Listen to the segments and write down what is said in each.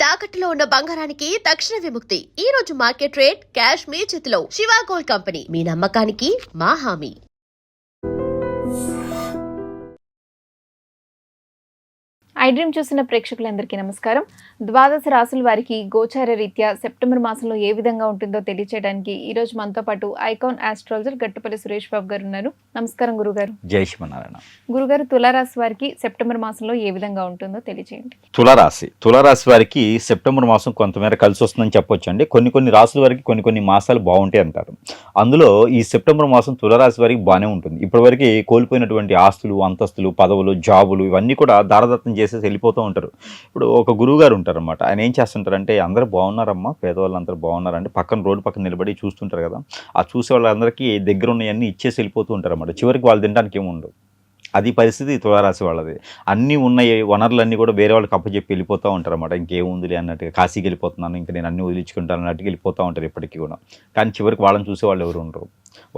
తాకట్టులో ఉన్న బంగారానికి తక్షణ విముక్తి. ఈ రోజు మార్కెట్ రేట్ క్యాష్ మీ చేతిలో. శివ గోల్డ్ కంపెనీ, మీ నమ్మకానికి మా హామీ. ఐ డ్రీమ్ చూసిన ప్రేక్షకులందరికీ నమస్కారం. ద్వాదశ రాశుల వారికి గోచార రీత్యా సెప్టెంబర్ మాసంలో ఏ విధంగా ఉంటుందో తెలియచేయడానికి ఈ రోజు మనతో పాటు ఐకాన్ ఆస్ట్రాలజర్ గట్టుపల్లి సురేష్ బాబు గారు ఉన్నారు. నమస్కారం గురుగారు. జై శ్రీమన్నారాయణ. గురుగారు, తులారాశి వారికి సెప్టెంబర్ మాసంలో ఏ విధంగా ఉంటుందో తెలియచేయండి. తులారాశి వారికి సెప్టెంబర్ మాసం కొంతమేర కలిసి వస్తుందని చెప్పొచ్చు అండి. కొన్ని రాసుల వారికి కొన్ని మాసాలు బాగుంటాయి అంటారు. అందులో ఈ సెప్టెంబర్ మాసం తులారాశి వారికి బాగానే ఉంటుంది. ఇప్పటివరకు కోల్పోయినటువంటి ఆస్తులు, అంతస్తులు, పదవులు, జాబులు ఇవన్నీ కూడా దారదత్తం చేసేసి వెళ్ళిపోతూ ఉంటారు. ఇప్పుడు ఒక గురువు గారు ఉంటారు అనమాట. ఆయన ఏం చేస్తుంటారంటే, అందరూ బాగున్నారమ్మా, పేదవాళ్ళు అందరూ బాగున్నారంటే పక్కన రోడ్డు పక్కన నిలబడి చూస్తుంటారు కదా, ఆ చూసే వాళ్ళందరికీ దగ్గర ఉన్నవన్నీ ఇచ్చేసి వెళ్ళిపోతూ ఉంటారు అన్నమాట. చివరికి వాళ్ళు తినడానికి ఏముండవు. అది పరిస్థితి తులారాశి వాళ్ళది. అన్నీ ఉన్న వనరులన్నీ కూడా వేరే వాళ్ళకి అప్పచెప్పి వెళ్ళిపోతూ ఉంటారు అన్నమాట. ఇంకేముందిలే అన్నట్టుగా, కాశీకి వెళ్ళిపోతున్నాను, ఇంకా నేను అన్నీ వదిలించుకుంటాను అన్నట్టుగా వెళ్ళిపోతూ ఉంటారు ఎప్పటికీ కూడా. కానీ చివరికి వాళ్ళని చూసే వాళ్ళు ఎవరు ఉండరు,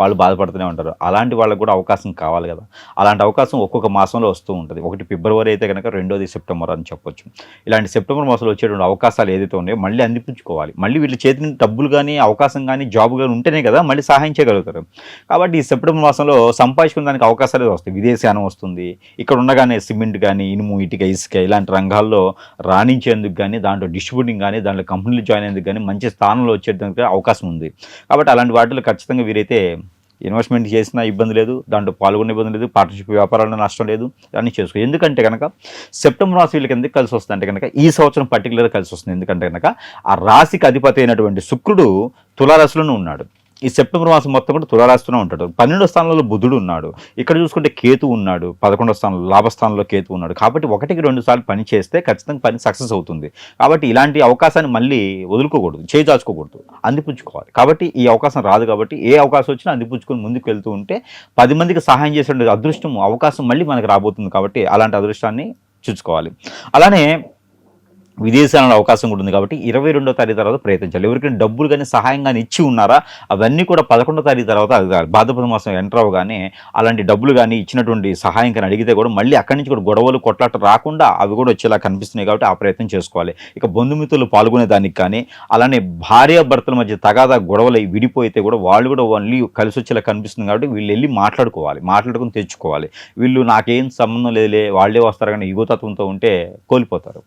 వాళ్ళు బాధపడుతూనే ఉంటారు. అలాంటి వాళ్ళకు కూడా అవకాశం కావాలి కదా. అలాంటి అవకాశం ఒక్కొక్క మాసంలో వస్తూ ఉంటుంది. ఒకటి ఫిబ్రవరి అయితే కనుక, రెండోది సెప్టెంబర్ అని చెప్పొచ్చు. ఇలాంటి సెప్టెంబర్ మాసంలో వచ్చేటువంటి అవకాశాలు ఏదైతే ఉన్నాయో మళ్ళీ అందిపుచ్చుకోవాలి. మళ్ళీ వీళ్ళ చేతి డబ్బులు కానీ, అవకాశం కానీ, జాబ్ కానీ ఉంటేనే కదా మళ్ళీ సహాయం చేయగలుగుతారు. కాబట్టి ఈ సెప్టెంబర్ మాసంలో సంపాదించుకునే దానికి అవకాశాలు వస్తాయి. విదేశానం వస్తుంది. ఇక్కడ ఉండగానే సిమెంట్ కానీ, ఇనుము, ఇటుక, ఇసుక ఇలాంటి రంగాల్లో రాణించేందుకు కానీ, దాంట్లో డిస్ట్రిబ్యూటింగ్ కానీ, దాంట్లో కంపెనీలు జాయిన్ అయ్యేందుకు కానీ మంచి స్థానంలో వచ్చేందుకు అవకాశం ఉంది. కాబట్టి అలాంటి వాటిలో ఖచ్చితంగా వీరైతే ఇన్వెస్ట్మెంట్ చేసినా ఇబ్బంది లేదు, దాంట్లో పాల్గొనే ఇబ్బంది లేదు, పార్ట్నర్షిప్ వ్యాపారాల్లో నష్టం లేదు, అన్నీ చేసుకో. ఎందుకంటే కనుక సెప్టెంబర్ మాసం వీళ్ళకి ఎందుకు కలిసి వస్తుంది అంటే కనుక, ఈ సంవత్సరం పర్టికులర్గా కలిసి వస్తుంది. ఎందుకంటే కనుక ఆ రాశికి అధిపతి అయినటువంటి శుక్రుడు తులారాశిలోనే ఉన్నాడు. ఈ సెప్టెంబర్ మాసం మొత్తం కూడా తులారాశిలోనే ఉంటాడు. 12వ స్థానంలో బుధుడు ఉన్నాడు. ఇక్కడ చూసుకుంటే కేతు ఉన్నాడు. 11వ స్థానంలో, లాభస్థానంలో కేతు ఉన్నాడు. కాబట్టి 1-2 సార్లు పని చేస్తే ఖచ్చితంగా పని సక్సెస్ అవుతుంది. కాబట్టి ఇలాంటి అవకాశాన్ని మళ్ళీ వదులుకోకూడదు, చేజాచుకోకూడదు, అందిపుచ్చుకోవాలి. కాబట్టి ఈ అవకాశం రాదు. కాబట్టి ఏ అవకాశం వచ్చినా అందిపుచ్చుకొని ముందుకు వెళ్తూ ఉంటే 10 మందికి సహాయం చేసే అదృష్టం, అవకాశం మళ్ళీ మనకు రాబోతుంది. కాబట్టి అలాంటి అదృష్టాన్ని చూసుకోవాలి. అలానే విదేశాలలో అవకాశం కూడా ఉంది. కాబట్టి 22వ తారీఖు తర్వాత ప్రయత్నించాలి. ఎవరికైనా డబ్బులు కానీ, సహాయం కానీ ఇచ్చి ఉన్నారా, అవన్నీ కూడా 11వ తారీఖు తర్వాత అడగాలి. భాద్రపద మాసం ఎంటర్ అవగానే అలాంటి డబ్బులు కానీ, ఇచ్చినటువంటి సహాయం కానీ అడిగితే కూడా మళ్ళీ అక్కడి నుంచి కూడా గొడవలు, కొట్లాట రాకుండా అవి కూడా వచ్చేలా కనిపిస్తున్నాయి. కాబట్టి ఆ ప్రయత్నం చేసుకోవాలి. ఇక బంధుమిత్రులు పాల్గొనే దానికి కానీ, అలానే భార్యాభర్తల మధ్య తగాదా గొడవలు విడిపోయితే కూడా వాళ్ళు కూడా మళ్ళీ కలిసి వచ్చేలా కనిపిస్తుంది. కాబట్టి వీళ్ళు వెళ్ళి మాట్లాడుకోవాలి, మాట్లాడుకుని తెచ్చుకోవాలి. వీళ్ళు నాకేం సంబంధం లేదులే, వాళ్ళే వస్తారు కానీ యుగతత్వంతో ఉంటే కోల్పోతారు.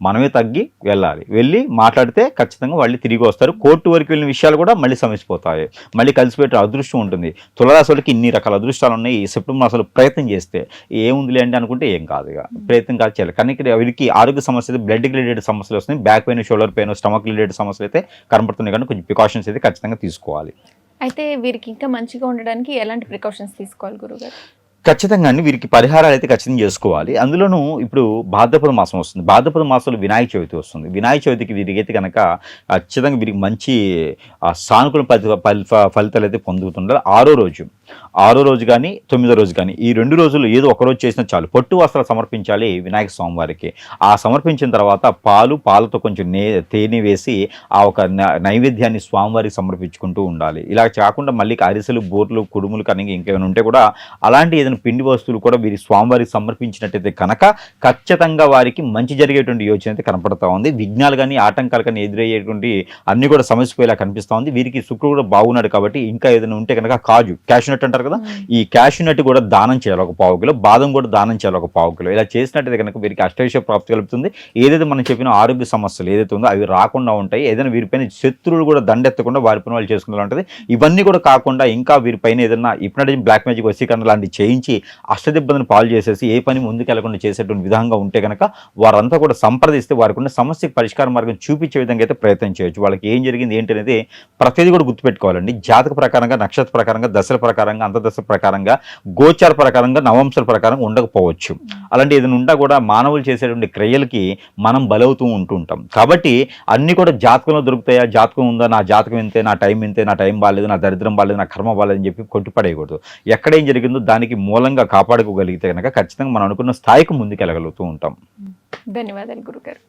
మనమే తగ్గి వెళ్ళాలి. వెళ్ళి మాట్లాడితే ఖచ్చితంగా వాళ్ళు తిరిగి వస్తారు. కోర్టు వరకు వెళ్ళిన విషయాలు కూడా మళ్ళీ సమసిపోతాయి. మళ్ళీ కలిసిపెట్టే అదృష్టం ఉంటుంది. తులారాశి వాళ్ళకి ఇన్ని రకాల అదృష్టాలు ఉన్నాయి. ఈ సెప్టెంబర్ మాసంలో ప్రయత్నం చేస్తే ఏముందిలే అంటే అనుకుంటే ఏం కాదు. ఇక ప్రయత్నం కాదు చేయాలి. కానీ ఇక్కడ వీరికి ఆరోగ్య సమస్యలు, బ్లడ్ రిలేటెడ్ సమస్యలు వస్తున్నాయి. Back pain, shoulder pain, stomach related సమస్యలు అయితే కనపడుతున్నాయి. కానీ కొంచెం ప్రికాషన్స్ అయితే ఖచ్చితంగా తీసుకోవాలి. అయితే వీరికి ఇంకా మంచిగా ఉండడానికి ఎలాంటి ప్రికాషన్స్ తీసుకోవాలి గురుగారు? ఖచ్చితంగా అండి, వీరికి పరిహారాలు అయితే ఖచ్చితంగా చేసుకోవాలి. అందులోనూ ఇప్పుడు భాద్రపద మాసం వస్తుంది. భాద్రపద మాసంలో వినాయక చవితి వస్తుంది. వినాయక చవితికి వీరికైతే కనుక ఖచ్చితంగా వీరికి మంచి సానుకూల ఫలితాలు అయితే పొందుతుంటారు. 6వ రోజు కానీ 9వ రోజు కానీ, ఈ 2 రోజులు ఏదో ఒకరోజు చేసినా చాలు. పట్టు వస్త్రాలు సమర్పించాలి వినాయక స్వామివారికి. ఆ సమర్పించిన తర్వాత పాలతో కొంచెం తేనె వేసి ఆ ఒక నైవేద్యాన్ని స్వామివారికి సమర్పించుకుంటూ ఉండాలి. ఇలా కాకుండా మళ్ళీ అరిసెలు, బూర్లు, కుడుములు కానీ ఇంకేమైనా ఉంటే కూడా అలాంటి ఏదైనా పిండి వస్తువులు కూడా వీరి స్వామివారికి సమర్పించినట్టయితే కనుక ఖచ్చితంగా వారికి మంచి జరిగేటువంటి యోచన అయితే కనపడతా ఉంది. విఘ్నాలు కానీ, ఆటంకాలు కానీ ఎదురయ్యేటువంటి అన్ని కూడా సమస్యపోయేలా కనిపిస్తూ ఉంది. వీరికి శుక్రుడు కూడా బాగున్నాడు. కాబట్టి ఇంకా ఏదైనా ఉంటే కనుక క్యాష్ నట్ అంటారు కదా, ఈ క్యాష్ నట్ కూడా దానం చేయాలి 1 పావు కిలో. బాదం కూడా దానం చేయాలి 1 పావు కిలో. ఇలా చేసినట్టయితే కనుక వీరికి అష్టైశ్వర్య ప్రాప్తి కలుగుతుంది. ఏదైతే మనం చెప్పిన ఆరోగ్య సమస్యలు ఏదైతే ఉందో అవి రాకుండా ఉంటాయి. ఏదైనా వీరిపైన శత్రువులు కూడా దండెత్తకుండా వారి పని వాళ్ళు చేసుకునే ఉంటుంది. ఇవన్నీ కూడా కాకుండా ఇంకా వీరిపైన ఏదైనా ఇప్పుడు బ్లాక్ మ్యాజిక్, వశీకరణ లాంటివి చేయించి అష్టదిబ్బందిని పాలు చేసేసి ఏ పని ముందుకెళ్లకుండా చేసేటువంటి విధంగా ఉంటే కనుక వారంతా కూడా సంప్రదిస్తే వారికి ఉన్న సమస్యకి పరిష్కార మార్గం చూపించే విధంగా అయితే ప్రయత్నం చేయొచ్చు. వాళ్ళకి ఏం జరిగింది ఏంటి అనేది ప్రతిదీ కూడా గుర్తుపెట్టుకోవాలండి. జాతక ప్రకారంగా, నక్షత్ర ప్రకారంగా, దశల ప్రకారంగా, అంతర్దశ ప్రకారంగా, గోచార ప్రకారంగా, నవంశల ప్రకారంగా ఉండకపోవచ్చు. అలాంటి ఏదైనా ఉంటా కూడా మానవులు చేసేటువంటి క్రియలకి మనం బలవుతూ ఉంటుంటాం. కాబట్టి అన్నీ కూడా జాతకంలో దొరుకుతాయా, జాతకం ఉందా, నా జాతకం ఇంతే, నా టైం ఇంతే, నా టైం బాగాలేదు, నా దరిద్రం బాగాలేదు, నా కర్మ బాగాలేదు అని చెప్పి కొట్టిపడేయకూడదు. ఎక్కడేం జరిగిందో దానికి మూలంగా కాపాడుకోగలిగితే కనుక ఖచ్చితంగా మనం అనుకున్న స్థాయికి ముందుకెళ్ళగలుగుతూ ఉంటాం. ధన్యవాదాలు గురుగారు.